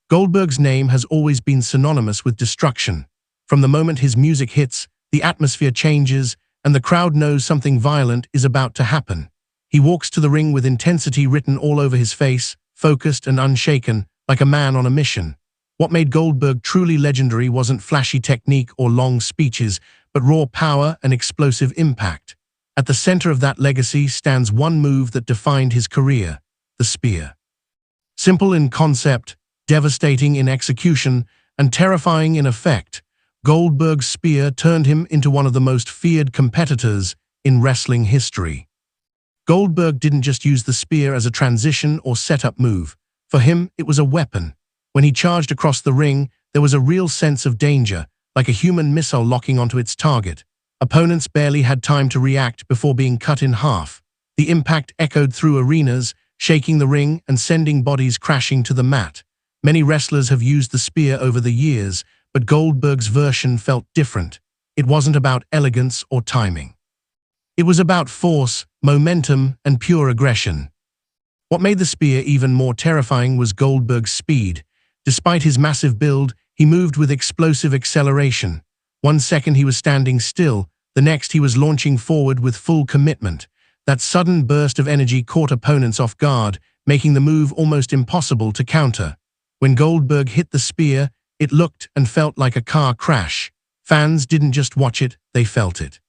Goldberg's name has always been synonymous with destruction. From the moment his music hits, the atmosphere changes, and the crowd knows something violent is about to happen. He walks to the ring with intensity written all over his face, focused and unshaken, like a man on a mission. What made Goldberg truly legendary wasn't flashy technique or long speeches, but raw power and explosive impact. At the center of that legacy stands one move that defined his career: the spear. Simple in concept, devastating in execution, and terrifying in effect, Goldberg's spear turned him into one of the most feared competitors in wrestling history. Goldberg didn't just use the spear as a transition or setup move. For him, it was a weapon. When he charged across the ring, there was a real sense of danger, like a human missile locking onto its target. Opponents barely had time to react before being cut in half. The impact echoed through arenas, shaking the ring and sending bodies crashing to the mat. Many wrestlers have used the spear over the years, but Goldberg's version felt different. It wasn't about elegance or timing. It was about force, momentum, and pure aggression. What made the spear even more terrifying was Goldberg's speed. Despite his massive build, he moved with explosive acceleration. 1 second he was standing still, the next he was launching forward with full commitment. That sudden burst of energy caught opponents off guard, making the move almost impossible to counter. When Goldberg hit the spear, it looked and felt like a car crash. Fans didn't just watch it, they felt it.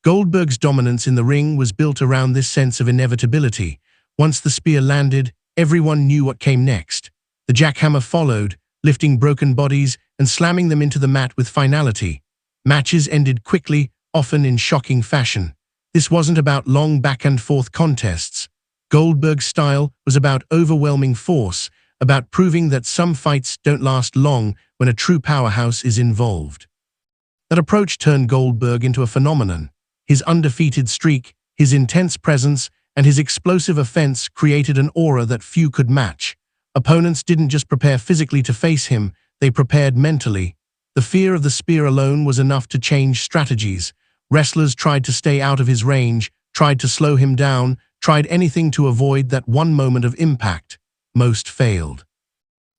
Goldberg's dominance in the ring was built around this sense of inevitability. Once the spear landed, everyone knew what came next. The jackhammer followed, lifting broken bodies and slamming them into the mat with finality. Matches ended quickly, often in shocking fashion. This wasn't about long back-and-forth contests. Goldberg's style was about overwhelming force, about proving that some fights don't last long when a true powerhouse is involved. That approach turned Goldberg into a phenomenon. His undefeated streak, his intense presence, and his explosive offense created an aura that few could match. Opponents didn't just prepare physically to face him, they prepared mentally. The fear of the spear alone was enough to change strategies. Wrestlers tried to stay out of his range, tried to slow him down, tried anything to avoid that one moment of impact. Most failed.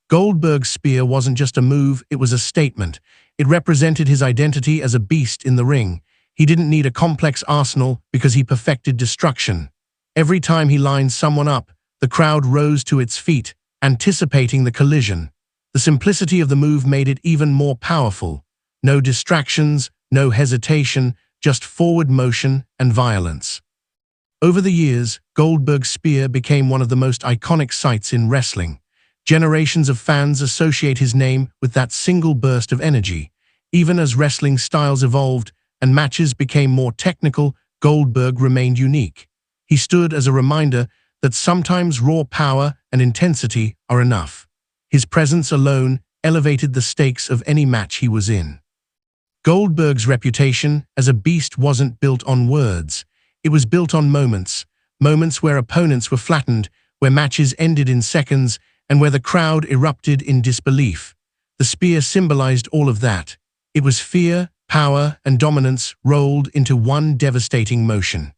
Goldberg's spear wasn't just a move, it was a statement. It represented his identity as a beast in the ring. He didn't need a complex arsenal because he perfected destruction. Every time he lined someone up, the crowd rose to its feet, anticipating the collision. The simplicity of the move made it even more powerful. No distractions, no hesitation, just forward motion and violence. Over the years, Goldberg's spear became one of the most iconic sights in wrestling. Generations of fans associate his name with that single burst of energy. Even as wrestling styles evolved and matches became more technical, Goldberg remained unique. He stood as a reminder that sometimes raw power and intensity are enough. His presence alone elevated the stakes of any match he was in. Goldberg's reputation as a beast wasn't built on words. It was built on moments. Moments where opponents were flattened, where matches ended in seconds, and where the crowd erupted in disbelief. The spear symbolized all of that. It was fear, power, and dominance rolled into one devastating motion.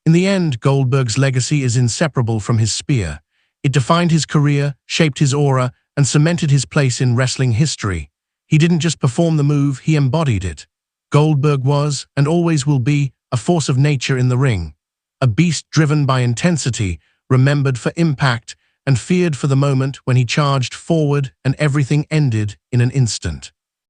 In the end, Goldberg's legacy is inseparable from his spear. It defined his career, shaped his aura, and cemented his place in wrestling history. He didn't just perform the move, he embodied it. Goldberg was, and always will be, a force of nature in the ring. A beast driven by intensity, remembered for impact, and feared for the moment when he charged forward and everything ended in an instant.